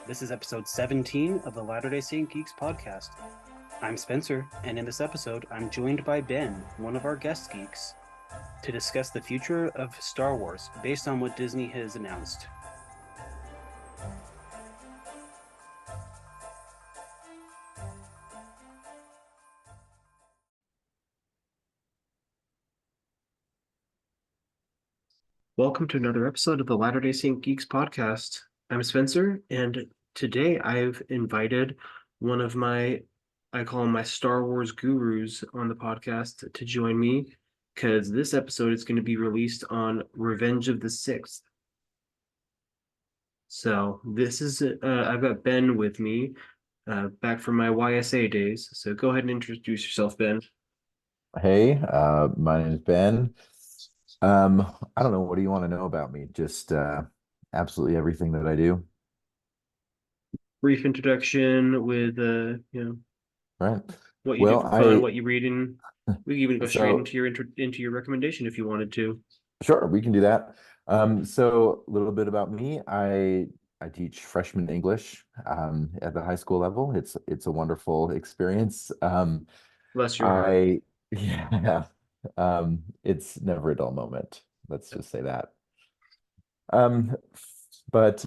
This is episode 17 of the Latter-day Saint Geeks podcast. I'm Spencer, and in this episode, I'm joined by Ben, one of our guest geeks, to discuss the future of Star Wars based on what Disney has announced. Welcome to another episode of the Latter-day Saint Geeks podcast. I'm Spencer, and today I've invited one of I call him my Star Wars gurus on the podcast to join me, because this episode is going to be released on Revenge of the Sixth. So this is, I've got Ben with me, back from my YSA days. So go ahead and introduce yourself, Ben. Hey, my name is Ben. I don't know, what do you want to know about me? Just absolutely everything that I do. Brief introduction with, Right. what you do Well, for fun, I what you read, and we can even go straight so into your recommendation if you wanted to. sure, we can do that. So a little bit about me. I teach freshman English at the high school level. It's a wonderful experience. Bless your heart. I yeah, it's never a dull moment. Let's just say that. Um, but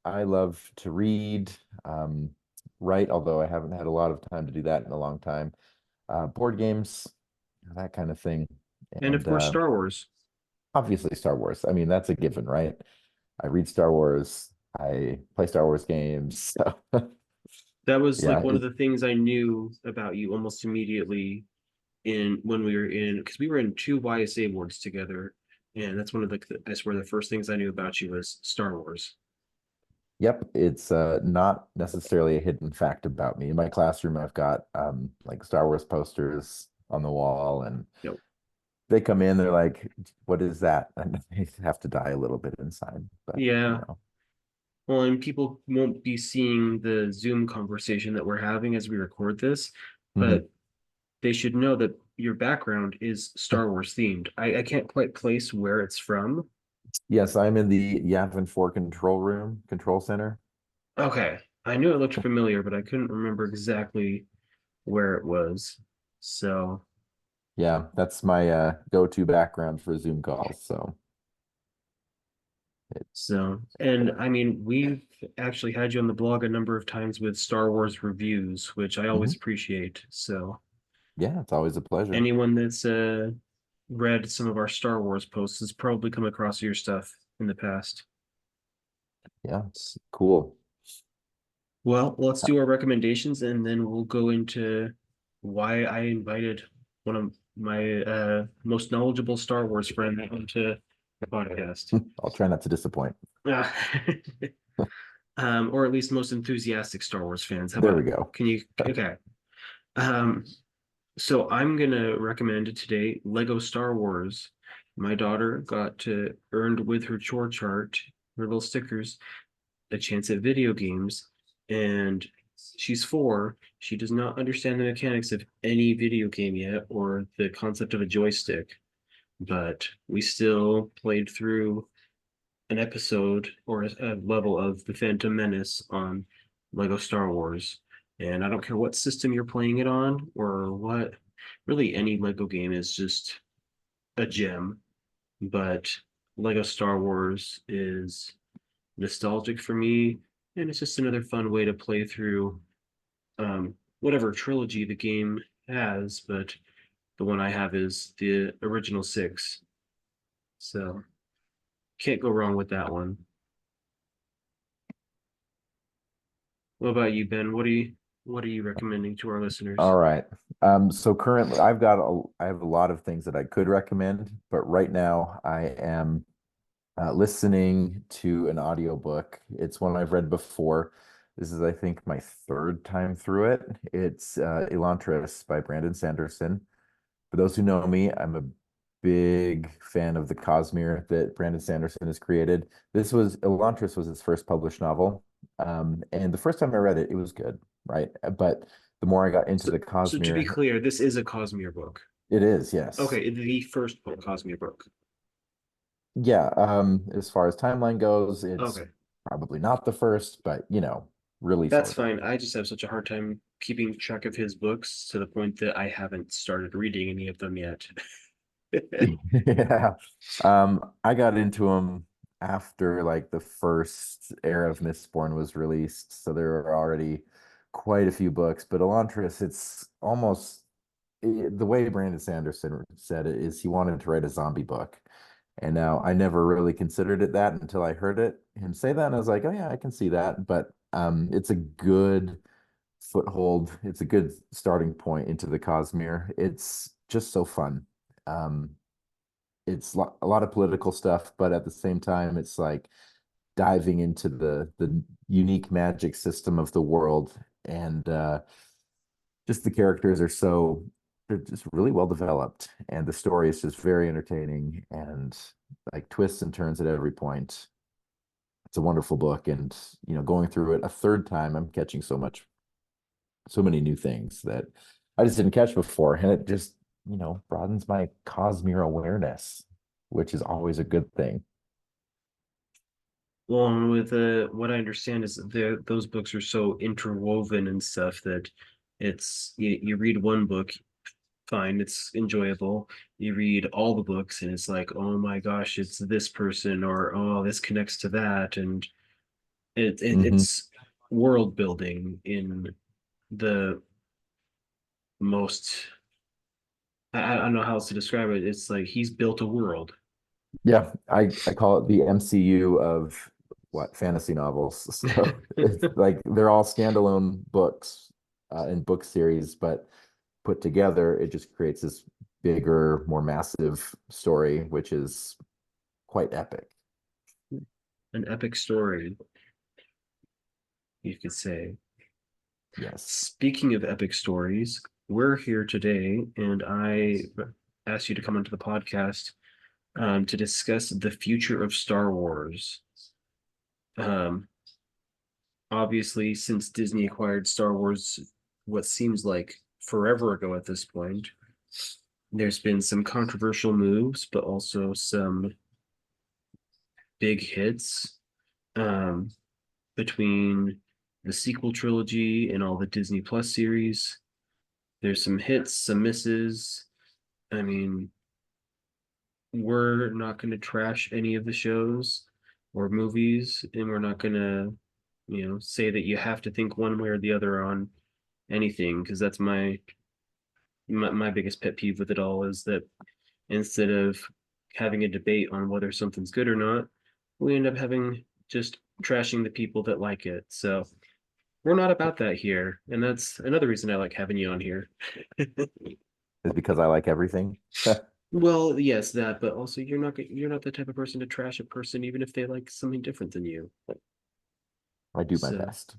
I love to read, um, write, although I haven't had a lot of time to do that in a long time. Board games, that kind of thing. And of And course, Star Wars. obviously Star Wars. I mean, that's a given, right? I read Star Wars, I play Star Wars games. So That was like yeah, one of the things I knew about you almost immediately in when we were in, because we were in two YSA boards together, and that's one of I swear the first things I knew about you was Star Wars. yep, it's not necessarily a hidden fact about me. In my classroom, I've got like Star Wars posters on the wall, and Yep. they come in, they're like, "What is that?" And they have to die a little bit inside. But Yeah. Well, and people won't be seeing the Zoom conversation that we're having as we record this, Mhm. but they should know that your background is Star Wars themed. I can't quite place where it's from. Yes, I'm in the Yavin 4 control room, control center. Okay. I knew it looked familiar, but I couldn't remember exactly where it was. So, Yeah, that's my go-to background for Zoom calls. So it, and I mean, we've actually had you on the blog a number of times with Star Wars reviews, which I always mhm. appreciate. So, Yeah, it's always a pleasure. anyone that's read some of our Star Wars posts has probably come across your stuff in the past. Yeah, it's cool. Well, let's do our recommendations and then we'll go into why I invited one of my most knowledgeable Star Wars friends onto the podcast. I'll try not to disappoint. Uh, or at least most enthusiastic Star Wars fans. How There about, we go. can you, okay. Um, so I'm gonna recommend today Lego Star Wars. My daughter got to earned with her chore chart, her little stickers, a chance at video games, and she's 4. She does not understand the mechanics of any video game yet or the concept of a joystick, but we still played through an episode or a level of the Phantom Menace on Lego Star Wars. And I don't care what system you're playing it on or what, really any Lego game is just a gem. But Lego Star Wars is nostalgic for me, and it's just another fun way to play through whatever trilogy the game has. But the one I have is the original 6, so can't go wrong with that one. What about you, Ben? What are you recommending to our All listeners? right. So currently I have a lot of things that I could recommend, but right now I am listening to an audiobook. It's one I've read before. This is, I think, my third time through it. It's Elantris by Brandon Sanderson. For those who know me, I'm a big fan of the Cosmere that Brandon Sanderson has created. This was Elantris was his first published novel. And the first time I read it, it was good, right? But the more I got into So, the so to be Cosmere, clear, this is a Cosmere book. it is, yes. Okay, the first book, Cosmere book. Yeah, as far as timeline goes, it's Okay. Probably not the first, but really That's sort of. fine. I just have such a hard time keeping track of his books to the point that I haven't started reading any of them yet. Yeah. I got into them after like the first era of Mistborn was released, so there were already quite a few books. But Elantris, it's almost the way Brandon Sanderson said it is he wanted to write a zombie book. And now I never really considered it that until I heard him say that, and I was like, oh yeah, I can see that. But it's a good foothold. It's a good starting point into the Cosmere. It's just so fun. Um, it's a lot of political stuff, but at the same time, it's like diving into the unique magic system of the world, and just the characters are so they're just really well developed, and the story is just very entertaining and like twists and turns at every point. It's a wonderful book, and going through it a third time, I'm catching so many new things that I just didn't catch before, and it just broadens my Cosmere awareness, which is always a good thing. Well, and with what I understand is that those books are so interwoven and stuff that you read one book, fine, it's enjoyable. You read all the books and it's like, oh my gosh, it's this person, or oh, this connects to that, and Hmm. it's world building in the most I don't know how else to describe it. It's like he's built a world. Yeah, I call it the MCU of what fantasy novels. So it's like they're all standalone books and book series, but put together, it just creates this bigger, more massive story, which is quite epic. An epic story, you could say. Yes. Speaking of epic stories, we're here today, and I asked you to come onto the podcast to discuss the future of Star Wars. Um, Obviously, since Disney acquired Star Wars, what seems like forever ago at this point, there's been some controversial moves, but also some big hits um, between the sequel trilogy and all the Disney Plus series. There's some hits, some misses. I mean, we're not going to trash any of the shows or movies, and we're not going to, say that you have to think one way or the other on anything, because that's my biggest pet peeve with it all is that instead of having a debate on whether something's good or not, we end up having just trashing the people that like it. So we're not about that here, and that's another reason I like having you on here. Is because I like everything. Well, yes, that, but also you're not the type of person to trash a person even if they like something different than you. I do my So, best.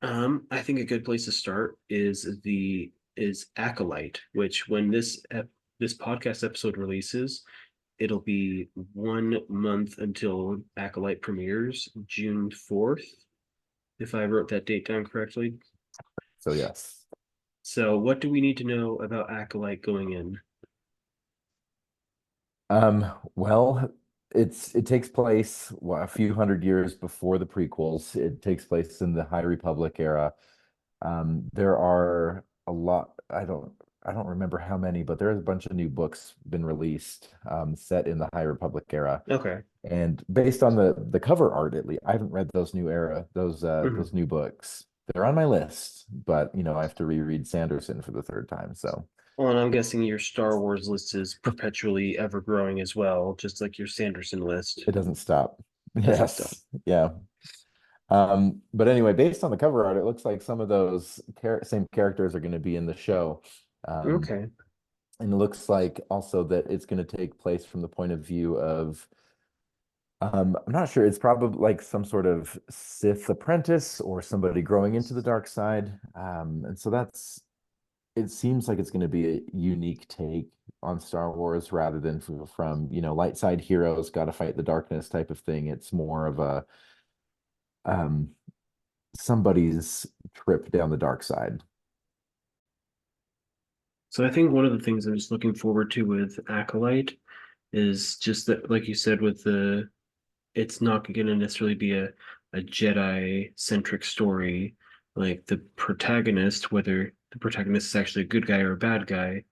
I think a good place to start is Acolyte, which when this podcast episode releases, it'll be 1 month until Acolyte premieres, June 4th, if I wrote that date down correctly. So yes. So, what do we need to know about Acolyte going in? Well, it takes place a few hundred years before the prequels. It takes place in the High Republic era. There are a lot. I don't remember how many, but there's a bunch of new books been released set in the High Republic era. Okay. And based on the cover art, at least, I haven't read those new era, Mhm. those new books. They're on my list, but I have to reread Sanderson for the third time, so Well, and I'm guessing your Star Wars list is perpetually ever growing as well, just like your Sanderson list it doesn't stop. doesn't stop. Yes, yeah. But anyway, based on the cover art, it looks like some of those same characters are going to be in the show. Um, Okay. and it looks like also that it's going to take place from the point of view of I'm not sure. It's probably like some sort of Sith apprentice or somebody growing into the dark side. And so it seems like it's going to be a unique take on Star Wars rather than from light side heroes got to fight the darkness type of thing. It's more of a um, somebody's trip down the dark side. So I think one of the things I'm just looking forward to with Acolyte is just that, like you said, with the it's not going to necessarily be a Jedi centric story. Like the protagonist, whether the protagonist is actually a good guy or a bad guy,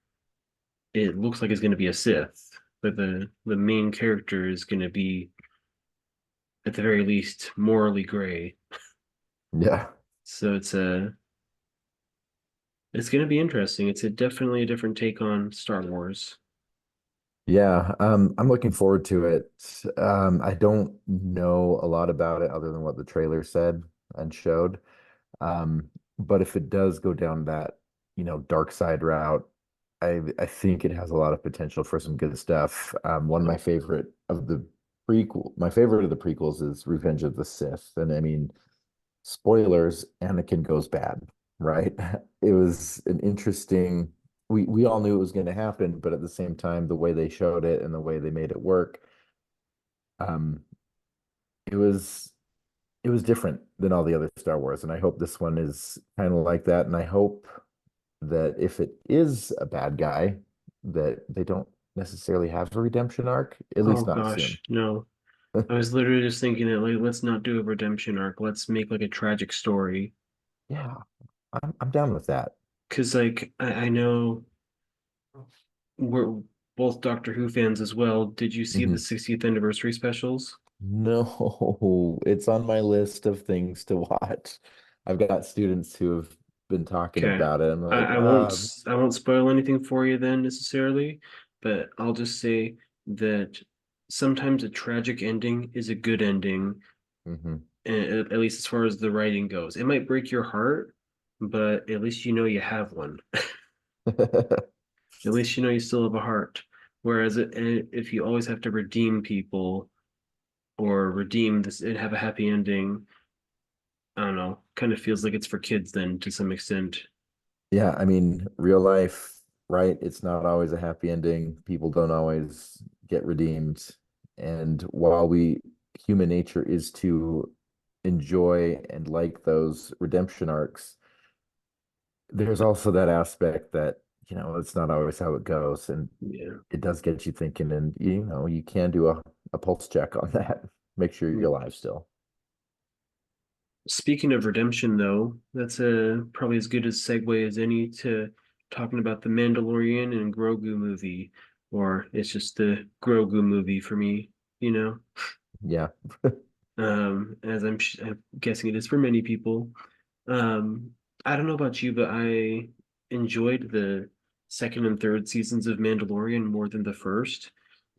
it looks like it's going to be a Sith, but the main character is going to be at the very least morally gray. Yeah. So it's going to be interesting. It's definitely a different take on Star Wars. Yeah, I'm looking forward to it. I don't know a lot about it other than what the trailer said and showed. Um, but if it does go down that, dark side route, I think it has a lot of potential for some good stuff. One of my favorite of the prequels is Revenge of the Sith. And I mean, spoilers, Anakin goes bad, right? It was an interesting, we all knew it was going to happen, but at the same time, the way they showed it and the way they made it work, um, it was it was different than all the other Star Wars. And I hope this one is kind of like that. And I hope that if it is a bad guy, that they don't necessarily have a redemption arc, at Oh least not soon. gosh, no. I was literally just thinking that like let's not do a redemption arc. Let's make like a tragic story. Yeah, I'm down with that. Because like I know we're both Doctor Who fans as well. Did you see the Mhm. 60th anniversary specials? No, it's on my list of things to watch. I've got students who have been talking Okay. about it. I'm like, I won't spoil anything for you then necessarily, but I'll just say that sometimes a tragic ending is a good ending, mhm. at least as far as the writing goes. It might break your heart, but at least you know you have one. At least you know you still have a heart. Whereas if you always have to redeem people or redeem this and have a happy ending, I don't know, kind of feels like it's for kids then to some extent. Yeah, I mean, real life, right? It's not always a happy ending. People don't always get redeemed. And while human nature is to enjoy and like those redemption arcs, there's also that aspect that, it's not always how it goes. And Yeah. it does get you thinking. And, you can do a pulse check on that. Make sure you're alive still. Speaking of redemption, though, that's a probably as good a segue as any to talking about the Mandalorian and Grogu movie, or it's just the Grogu movie for me, you know. Yeah. As I'm guessing it is for many people. Um, I don't know about you, but I enjoyed the second and third seasons of Mandalorian more than the first.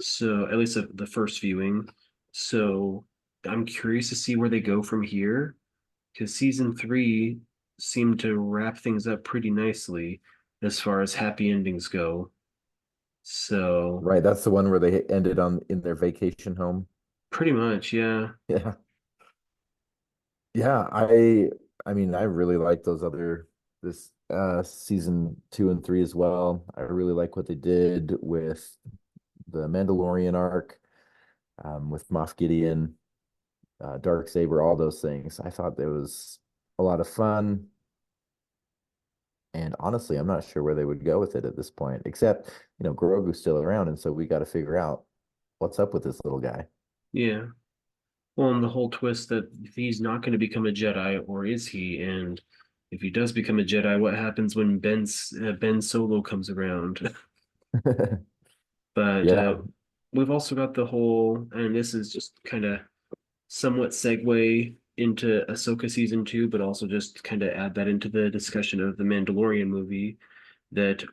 So at least the first viewing. So I'm curious to see where they go from here because season three seemed to wrap things up pretty nicely as far as happy endings go. So Right. That's the one where they ended on in their vacation home. pretty much, yeah. Yeah. Yeah, I mean I really like those other this season 2 and 3 as well. I really like what they did with the Mandalorian arc, with Moff Gideon, Saber, all those things. I thought there was a lot of fun. And honestly, I'm not sure where they would go with it at this point, except, Grogu's still around, and so we got to figure out what's up with this little guy. Yeah. Well, and the whole twist that he's not going to become a Jedi, or is he? And if he does become a Jedi, what happens when Ben Solo comes around? But Yeah. we've also got the whole, and this is just kind of somewhat segue into Ahsoka season two, but also just kind of add that into the discussion of the Mandalorian movie. That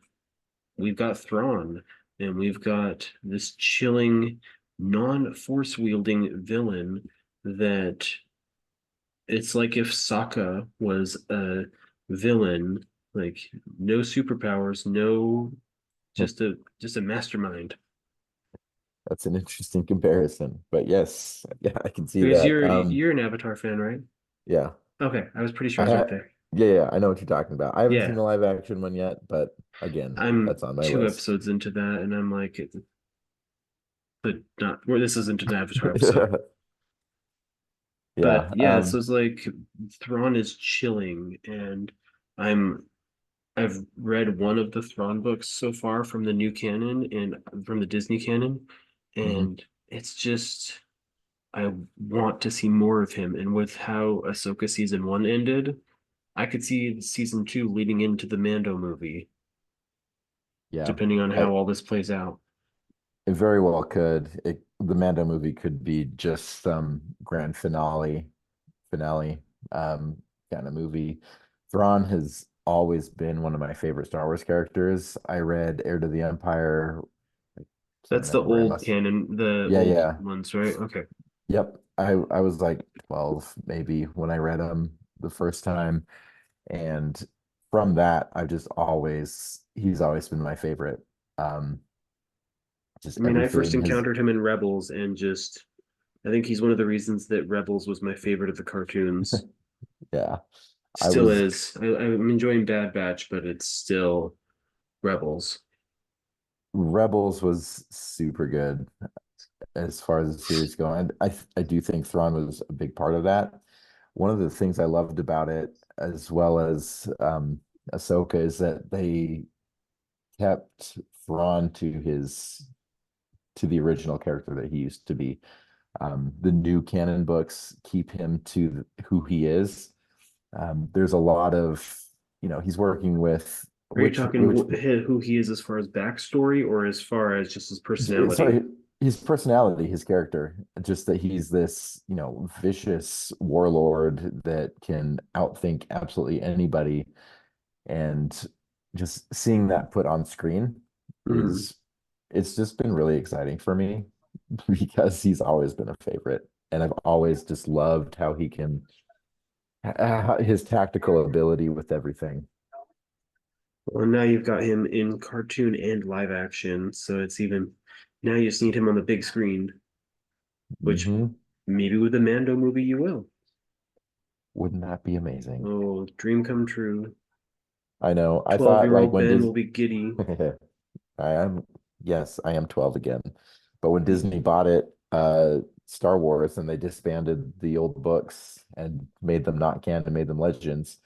we've got Thrawn, and we've got this chilling, non-force wielding villain that it's like if Sokka was a villain, like no superpowers, no just a mastermind. That's an interesting comparison. But yes, yeah, I can see Because that. you're an Avatar fan, right? Yeah. Okay, I was pretty sure I I was right ha there. Yeah, I know what you're talking about. I haven't seen Yeah, the live action one yet, but again, I'm that's on my two list. episodes into that, and I'm like, but not where this isn't an Avatar episode. But Yeah. yeah, so it's like Thrawn is chilling, and I'm I've read one of the Thrawn books so far from the new canon and from the Disney canon, Mhm. and it's just I want to see more of him. And with how Ahsoka season one ended, I could see season two leading into the Mando movie, Yeah, depending on I, how all this plays out. it very well could. The Mando movie could be just some grand finale kind of movie. Thrawn has always been one of my favorite Star Wars characters. I read Heir to the Empire. I can't That's the remember. I old must. canon, the Yeah, old yeah. ones, right? Okay. Yep. I was like 12 maybe when I read them the first time. And from that, I've just always he's always been my favorite. Um, I just mean, I first everything has encountered him in Rebels and just I think he's one of the reasons that Rebels was my favorite of the cartoons. yeah. I Still was is. I'm enjoying Bad Batch, but it's still Rebels. Rebels was super good as far as the series go. And I do think Thrawn was a big part of that. One of the things I loved about it, as well as Ahsoka, is that they kept Thrawn to the original character that he used to be. The new canon books keep him to who he is. There's a lot of, he's working with Are you which talking who he is as far as backstory or as far as just his personality? sorry, his personality, his character, just that he's this, vicious warlord that can outthink absolutely anybody. And just seeing that put on screen Hmm. is, it's just been really exciting for me because he's always been a favorite. And I've always just loved how he can, his tactical ability with everything. Well, now you've got him in cartoon and live action, so it's even now you just need him on the big screen, which Hmm. maybe with the Mando movie you will. Wouldn't that be amazing? Oh, dream come true. I know. I thought like 12-year-old when Ben Disney, will be giddy. I am, yes, I am 12 again. But when Disney bought it, Star Wars, and they disbanded the old books and made them not canon, made them legends,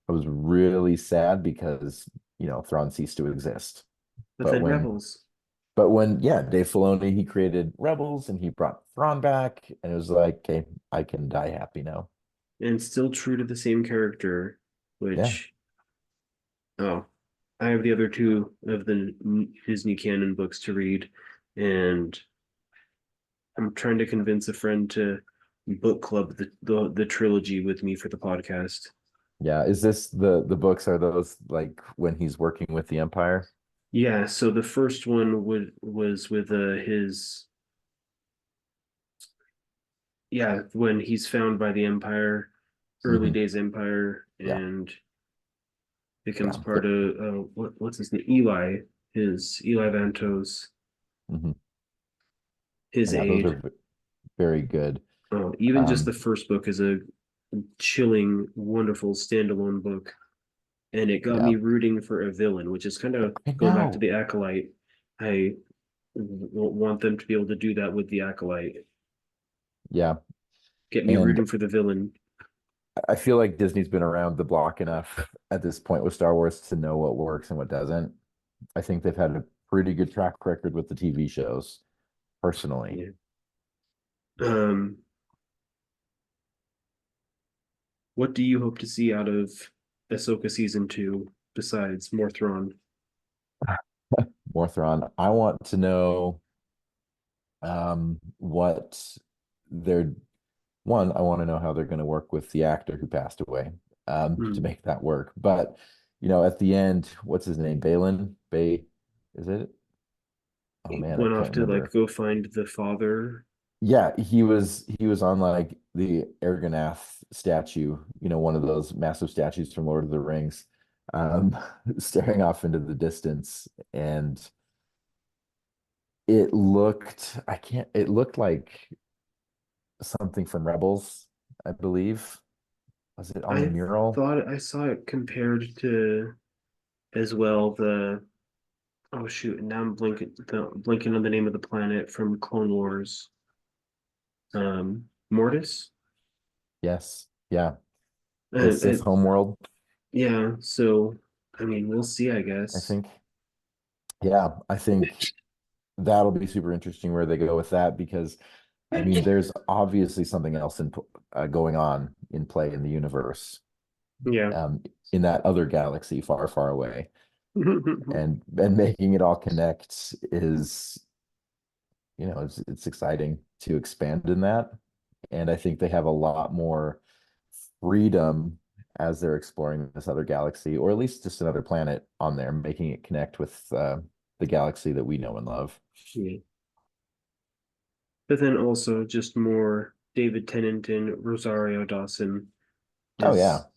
I was really sad because, Thrawn ceased to exist. But But then when, Rebels. yeah, Dave Filoni, he created Rebels and he brought Thrawn back, and it was like, okay, I can die happy now. And still true to the same character, Yeah. which oh, I have the other two of the Disney canon books to read, and I'm trying to convince a friend to book club the trilogy with me for the podcast. Yeah. Is this the books are those like when he's working with the Empire? Yeah, so the first one would was with his yeah, when he's found by the Empire, early Hmm. days Empire, Yeah. and becomes Yeah. part of what's his name? Eli Vantos, Hmm. his Yeah, those are aide. very good. Oh, even just the Um, first book is a chilling, wonderful standalone book. And it got yeah, me rooting for a villain, which is kind of I going back to know. the Acolyte. I want them to be able to do that with the Acolyte. Yeah. Get me And rooting for the villain. I feel like Disney's been around the block enough at this point with Star Wars to know what works and what doesn't. I think they've had a pretty good track record with the TV shows, personally. Yeah. Um, what do you hope to see out of Ahsoka season two besides more Thrawn? Morthron, I want to know what they're I want to know how they're going to work with the actor who passed away to Hmm. make that work. But at the end, what's his name? Is it? Oh He man, I went off can't to like remember. go find the father. Yeah, he was on like the Ergonath statue, one of those massive statues from Lord of the Rings, um, staring off into the distance, and it looked like something from Rebels, I believe. Was it on the I mural? thought I saw it compared to as well the oh shoot, now I'm blinking on the name of the planet from Clone Wars. Mortis. Yes. Yeah. The Uh, Sith it, homeworld, yeah, so I mean, we'll see, I I guess. think. Yeah, I think that'll be super interesting where they go with that because I mean, there's obviously something else going on in play in the universe, Yeah. um, in that other galaxy far, far away, and making it all connect is, it's exciting to expand in that, and I think they have a lot more freedom as they're exploring this other galaxy, or at least just another planet on there, making it connect with the galaxy that we know and love. Yeah. But then also just more David Tennant and Rosario Dawson, Oh yeah. just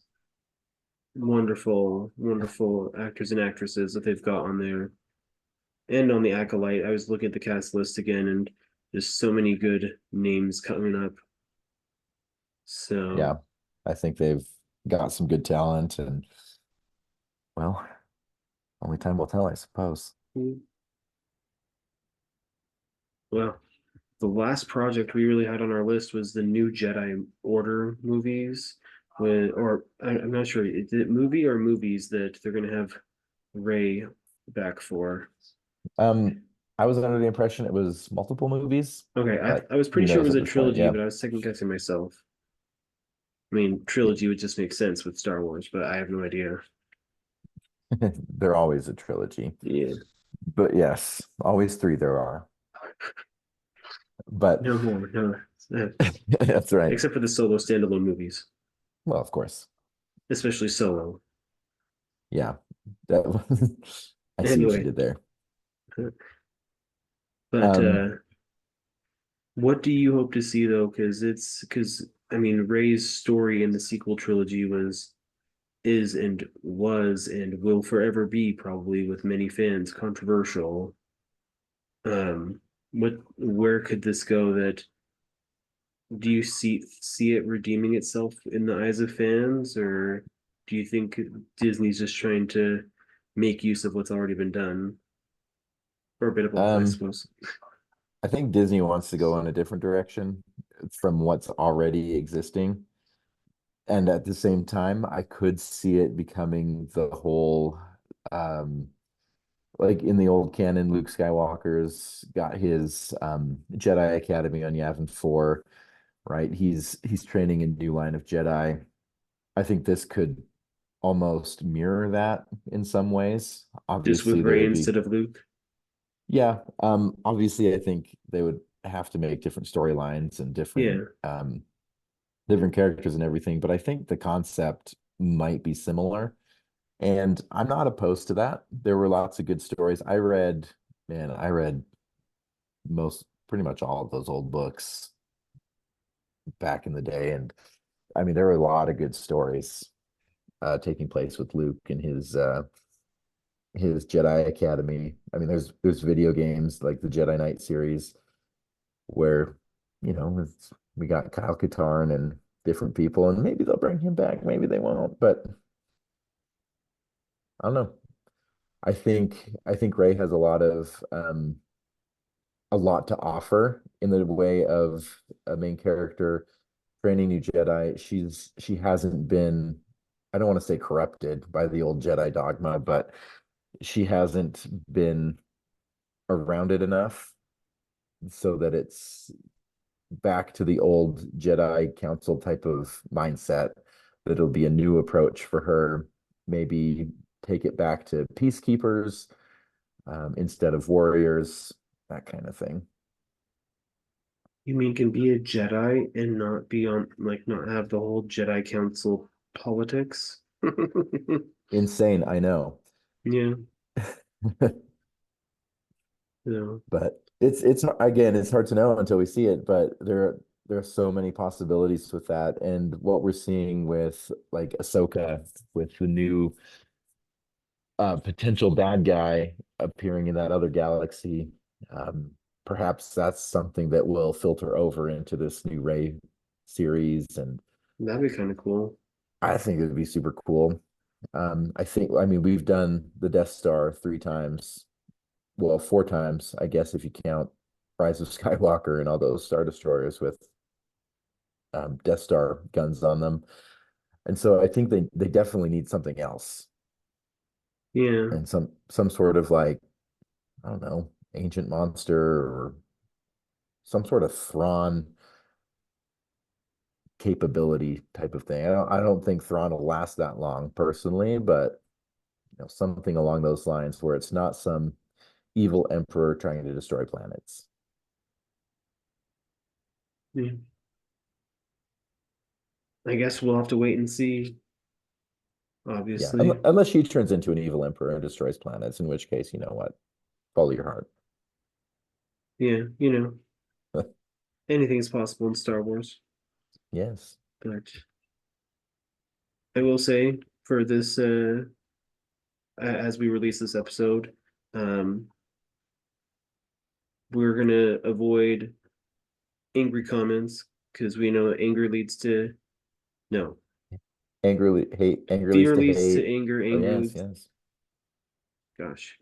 wonderful, wonderful actors and actresses that they've got on there. And on the Acolyte, I was looking at the cast list again, and there's so many good names coming up. So, Yeah, I think they've got some good talent, and well, only time will tell, I suppose. well, the last project we really had on our list was the new Jedi Order movies. I'm not sure, is it movie or movies that they're going to have Ray back for? Um, I was under the impression it was multiple movies, Okay, but I was who pretty sure it knows was at a this point? trilogy, Yeah. but I was second guessing myself. I mean, trilogy would just make sense with Star Wars, but I have no idea. They're always a trilogy. Yeah, But yes, always three there are. But no more, no, that's right. except for the solo standalone movies, Well, of course. especially Solo. Yeah. That I see what you Anyway, did there. but Um, what do you hope to see though? Because I mean, Ray's story in the sequel trilogy is and was and will forever be probably with many fans controversial. Where could this go? That do you see it redeeming itself in the eyes of fans, or do you think Disney's just trying to make use of what's already been done, or a bit of both, I um, suppose? I think Disney wants to go in a different direction from what's already existing. And at the same time, I could see it becoming the whole, um, like in the old canon, Luke Skywalker's got his Jedi Academy on Yavin 4, right? He's training a new line of Jedi. I think this could almost mirror that in some ways. Just with Obviously, there Ray would be, instead of Luke? yeah. Obviously, I think they would have to make different storylines and Yeah, different characters and everything, but I think the concept might be similar. And I'm not opposed to that. There were lots of good stories. I read most pretty much all of those old books back in the day. And I mean, there were a lot of good stories taking place with Luke and his Jedi Academy. I mean, there's video games like the Jedi Knight series where, we got Kyle Katarn and different people, and maybe they'll bring him back, maybe they won't, but I don't know. I think Ray has a lot to offer in the way of a main character training new Jedi. She hasn't been, I don't want to say corrupted by the old Jedi dogma, but she hasn't been around it enough so that it's back to the old Jedi Council type of mindset. That it'll be a new approach for her. Maybe take it back to peacekeepers instead of warriors, that kind of thing. you mean can be a Jedi and not be on not have the whole Jedi Council politics? Insane, I know. Yeah, no, But it's again, it's hard to know until we see it, but there are so many possibilities with that. And what we're seeing with like Ahsoka with the new potential bad guy appearing in that other galaxy, um, perhaps that's something that will filter over into this new Ray series. And that'd be kind of cool. I think it would be super cool. I mean, we've done the Death Star three times, well, four times, I guess, if you count Rise of Skywalker and all those Star Destroyers with Death Star guns on them. And so I think they definitely need something else, Yeah, and some sort of like, I don't know, ancient monster or some sort of Thrawn capability type of thing. I don't think Thrawn will last that long personally, but something along those lines where it's not some evil emperor trying to destroy planets. Yeah. I guess we'll have to wait and see, Yeah, obviously. unless she turns into an evil emperor and destroys planets, in which case, you know what? Follow your heart. Yeah, anything is possible in Star Wars. Yes. But I will say for this, as we release this episode, um, we're gonna avoid angry comments because we know anger leads to no, Anger leads fear to leads to hate. anger, Oh, anger yes, leads, yes. gosh,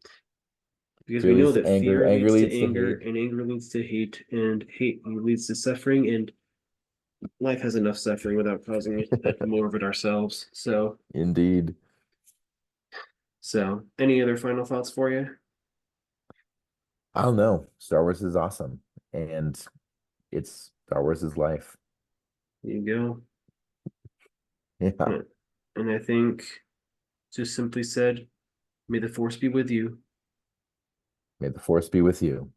because we Fear know leads that to anger. fear Anger leads to leads to anger, hate. and anger leads to hate, and hate leads to suffering, and life has enough suffering without causing more of it ourselves. Indeed. Any other final thoughts for you? I don't know. Star Wars is awesome. And it's Star Wars is life. There you go. Yeah. Yeah. And I think just simply said, may the force be with you. May the force be with you.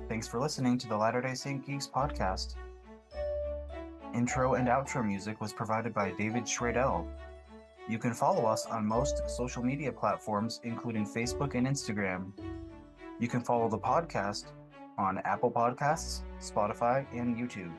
Thanks for listening to the Latter-day Saint Geeks podcast. Intro and outro music was provided by David Schradell. You can follow us on most social media platforms, including Facebook and Instagram. You can follow the podcast on Apple Podcasts, Spotify, and YouTube.